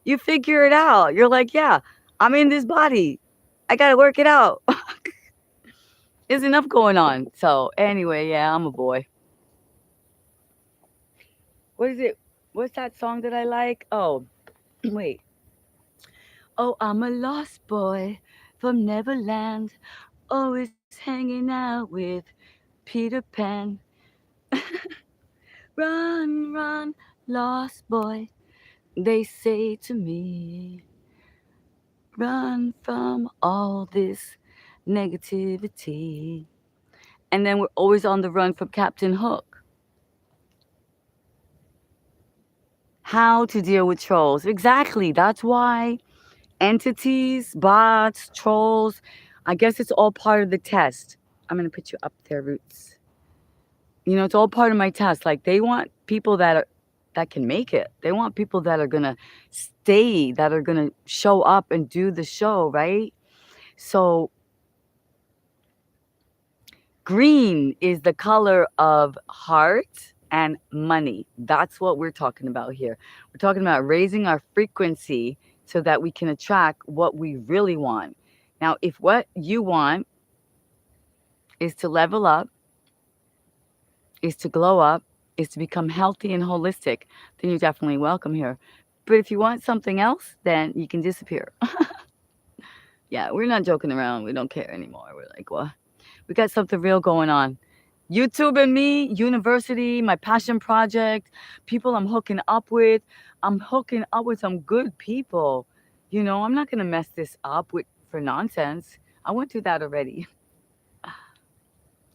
You figure it out. You're like, yeah, I'm in this body. I gotta work it out. There's enough going on. So anyway, yeah, I'm a boy. What is it? What's that song that I like? Oh, wait. Oh, I'm a lost boy from Neverland, always hanging out with Peter Pan. Run, run, lost boy, they say to me. Run from all this negativity. And then we're always on the run from Captain Hook. How to deal with trolls. Exactly. That's why entities, bots, trolls, I guess it's all part of the test. I'm going to put you up there, Roots. It's all part of my test. Like they want people that can make it. They want people that are going to stay, that are going to show up and do the show, right? So green is the color of heart and money. That's what we're talking about here. We're talking about raising our frequency so that we can attract what we really want. Now, if what you want is to level up, is to glow up, is to become healthy and holistic, then you're definitely welcome here. But if you want something else, then you can disappear. Yeah, we're not joking around. We don't care anymore. We're like, well, we got something real going on. YouTube and me, university, my passion project, people I'm hooking up with. I'm hooking up with some good people. I'm not gonna mess this up with for nonsense. I went through that already.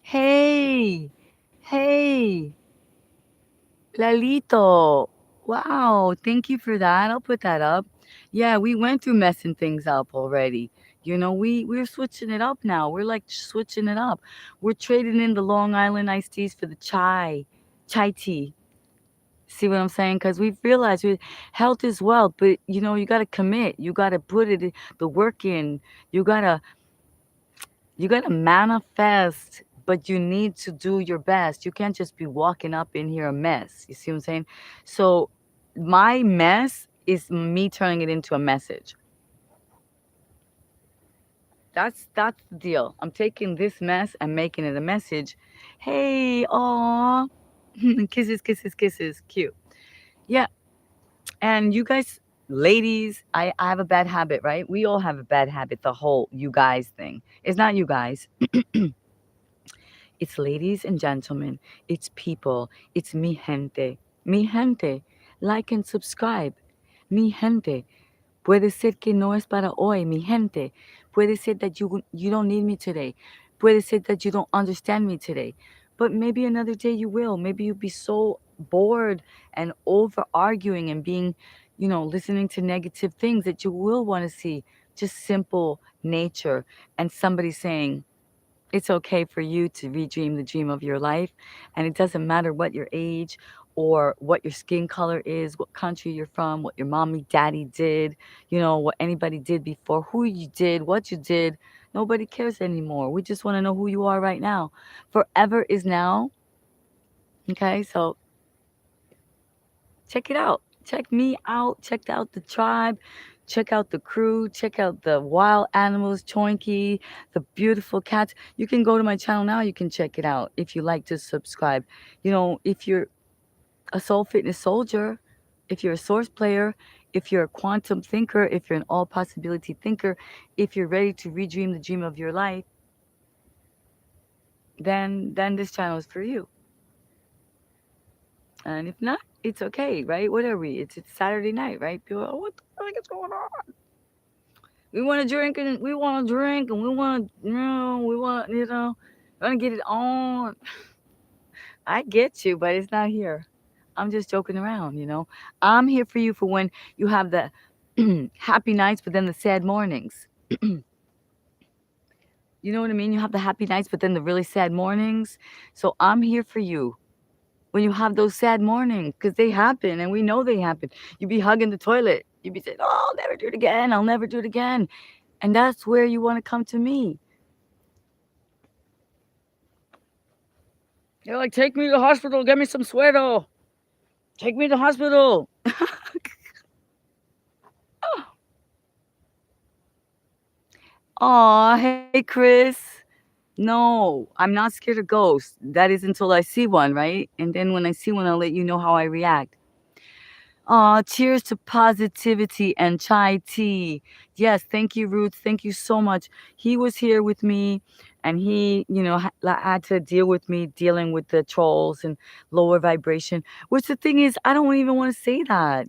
Hey, hey, Lalito. Wow, thank you for that. I'll put that up. Yeah, we went through messing things up already. We're switching it up now. We're like switching it up. We're trading in the Long Island iced teas for the chai tea. See what I'm saying? Because we've realized health is wealth, but you got to commit. You got to put the work in. You gotta you gotta manifest, but you need to do your best. You can't just be walking up in here a mess. You see what I'm saying? So my mess is me turning it into a message. That's the deal. I'm taking this mess and making it a message. Hey, aw. Kisses, kisses, kisses. Cute. Yeah. And you guys, ladies, I have a bad habit, right? We all have a bad habit, the whole you guys thing. It's not you guys. It's ladies and gentlemen. It's people. It's mi gente. Mi gente. Like and subscribe. Mi gente. Puede ser que no es para hoy, mi gente. Puede ser that you don't need me today. Puede ser that you don't understand me today. But maybe another day you will. Maybe you'll be so bored and over arguing and being, listening to negative things that you will want to see just simple nature and somebody saying, it's okay for you to redream the dream of your life. And it doesn't matter what your age or what your skin color is, what country you're from, what your mommy, daddy did, what anybody did before, who you did, what you did. Nobody cares anymore. We just want to know who you are right now. Forever is now. Okay, so check it out. Check me out. Check out the tribe. Check out the crew. Check out the wild animals, Choinky, the beautiful cats. You can go to my channel now. You can check it out if you like to subscribe. If you're a soul fitness soldier, if you're a source player, if you're a quantum thinker, if you're an all possibility thinker, if you're ready to redream the dream of your life, then this channel is for you. And if not, it's okay, right? What are we? It's Saturday night, right? People, are, what the fuck is going on? We want to drink and we want to drink and we want to, we want, want to get it on. I get you, but it's not here. I'm just joking around. I'm here for you for when you have the happy nights, but then the sad mornings. You know what I mean? You have the happy nights, but then the really sad mornings. So I'm here for you when you have those sad mornings because they happen and we know they happen. You be hugging the toilet. You be saying, oh, I'll never do it again. I'll never do it again. And that's where you want to come to me. You're like, take me to the hospital. Get me some suero. Take me to the hospital. Aw, hey, Chris. No, I'm not scared of ghosts. That is until I see one, right? And then when I see one, I'll let you know how I react. Aw, cheers to positivity and chai tea. Yes, thank you, Roots. Thank you so much. He was here with me and he, had to deal with me dealing with the trolls and lower vibration. Which the thing is, I don't even want to say that.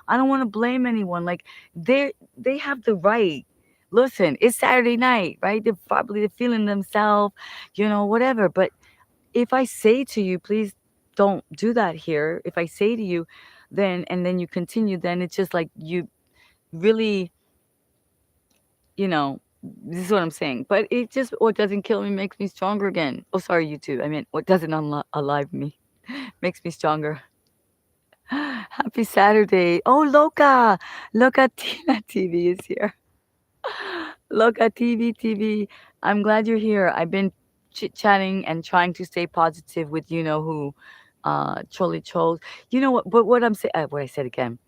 I don't want to blame anyone. Like they have the right. Listen, it's Saturday night, right? They're feeling themselves, whatever. But if I say to you, please don't do that here. If I say to you, then and then you continue, then it's just like you really, you know, this is what I'm saying. But it just what doesn't kill me makes me stronger again. Oh, sorry, you too. I mean, what doesn't alive me makes me stronger. Happy Saturday. Oh, Loca Tina TV is here. Loca TV. I'm glad you're here. I've been chit chatting and trying to stay positive with you know who, Trolley Trolls. You know what? But what I'm saying, what I said again.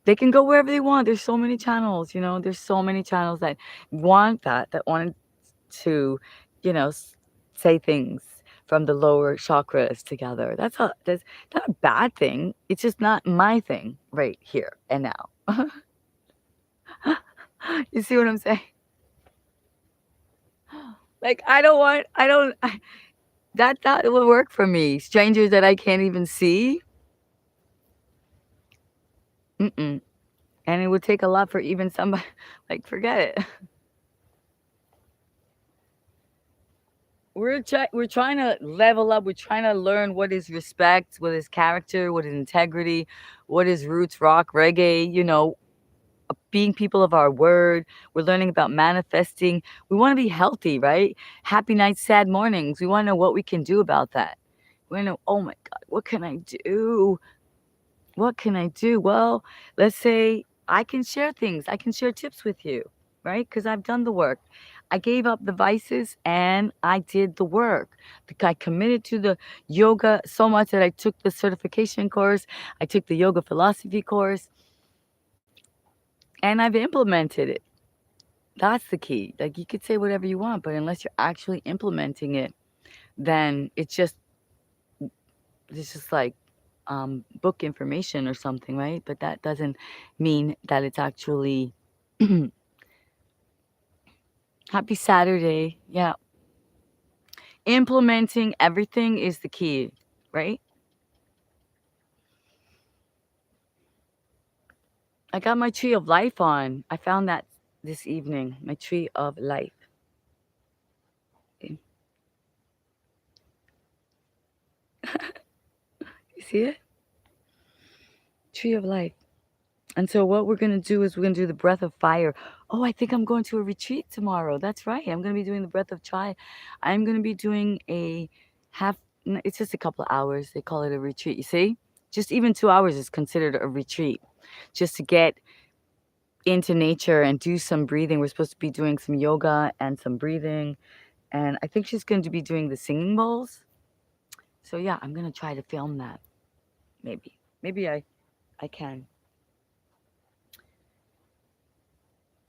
They can go wherever they want. There's so many channels. There's so many channels that want to, you know, s- say things from the lower chakras together. That's not a bad thing. It's just not my thing right here and now. You see what I'm saying? Like I don't that will work for me. Strangers that I can't even see. Mm-mm. And it would take a lot for even somebody like forget it. We're trying to level up. We're trying to learn what is respect, what is character, what is integrity, what is roots, rock, reggae. Being people of our word. We're learning about manifesting. We want to be healthy, right? Happy nights, sad mornings. We want to know what we can do about that. We want to know, oh my God, what can I do? What can I do? Well, let's say I can share things. I can share tips with you, right? Because I've done the work. I gave up the vices and I did the work. I committed to the yoga so much that I took the certification course. I took the yoga philosophy course and I've implemented it. That's the key. Like you could say whatever you want, but unless you're actually implementing it, then it's just like book information or something, right? But that doesn't mean that it's actually happy Saturday. Yeah. Implementing everything is the key, right? I got my tree of life on. I found that this evening. My tree of life. Okay. You see it? Tree of life. And so what we're going to do is we're going to do the breath of fire. Oh, I think I'm going to a retreat tomorrow. That's right. I'm going to be doing the breath of chai. I'm going to be doing a half it's just a couple of hours. They call it a retreat, you see? Just even 2 hours is considered a retreat. Just to get into nature and do some breathing. We're supposed to be doing some yoga and some breathing. And I think she's going to be doing the singing bowls. So yeah, I'm going to try to film that. Maybe. Maybe I can.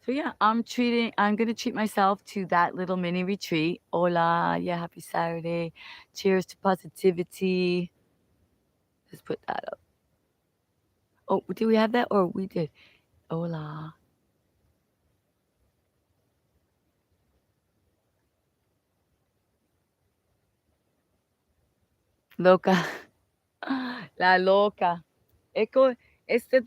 So yeah, I'm gonna treat myself to that little mini retreat. Hola, yeah, happy Saturday. Cheers to positivity. Let's put that up. Oh, did we have that? Or we did. Hola. Loca. La loca. Echo, este,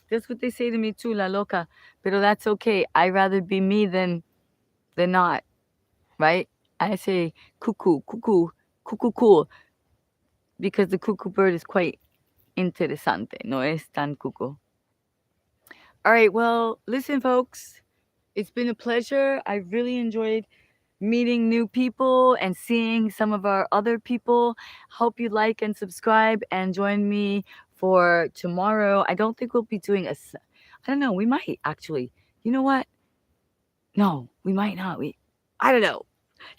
that's what they say to me too, la loca. But that's okay. I'd rather be me than not, right? I say cuckoo, cuckoo, cuckoo cool, because the cuckoo bird is quite interesante. No es tan cuckoo. All right, well, listen, folks. It's been a pleasure. I really enjoyed meeting new people and seeing some of our other people. Hope you like and subscribe and join me for tomorrow. I don't think we'll be doing I don't know. We might actually. You know what? No, we might not. I don't know.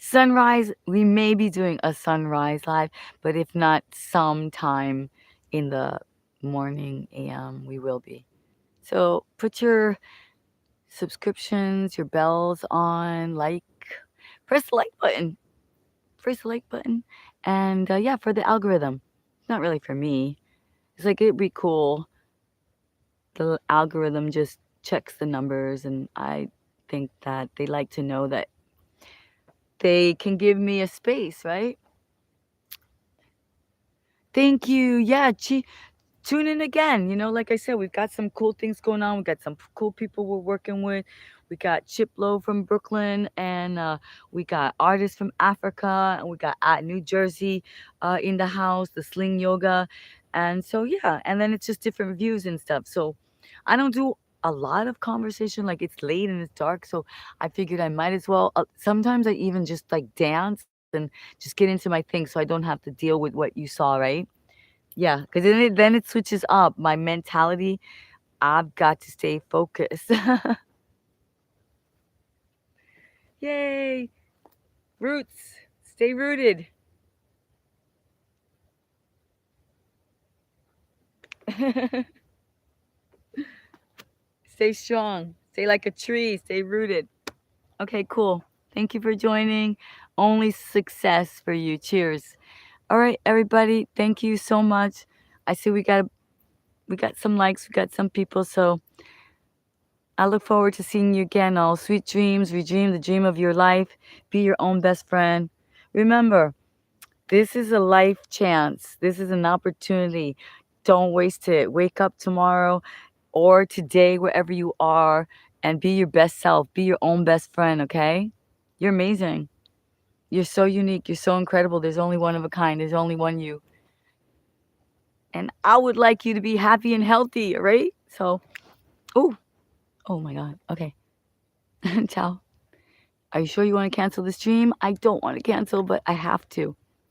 Sunrise, we may be doing a sunrise live, but if not, sometime in the morning AM, we will be. So put your subscriptions, your bells on, press the like button, press the like button, and yeah, for the algorithm. Not really for me. It's like it'd be cool. The algorithm just checks the numbers, and I think that they like to know that they can give me a space, right? Thank you. Yeah, tune in again. Like I said, we've got some cool things going on. We got some cool people we're working with. We got Chip Lowe from Brooklyn, and we got artists from Africa, and we got at New Jersey in the house, the Sling Yoga, and so yeah, and then it's just different views and stuff. So I don't do a lot of conversation. Like it's late and it's dark, so I figured I might as well. Sometimes I even just like dance and just get into my thing, so I don't have to deal with what you saw, right? Yeah, because then it switches up my mentality. I've got to stay focused. Yay! Roots. Stay rooted. Stay strong. Stay like a tree. Stay rooted. Okay, cool. Thank you for joining. Only success for you. Cheers. All right, everybody. Thank you so much. I see we got some likes. We got some people. So I look forward to seeing you again. All sweet dreams. Redream the dream of your life. Be your own best friend. Remember, this is a life chance. This is an opportunity. Don't waste it. Wake up tomorrow or today, wherever you are, and be your best self. Be your own best friend, okay? You're amazing. You're so unique. You're so incredible. There's only one of a kind. There's only one you. And I would like you to be happy and healthy, right? So, oh, oh my God. Okay. Ciao. Are you sure you want to cancel the stream? I don't want to cancel, but I have to.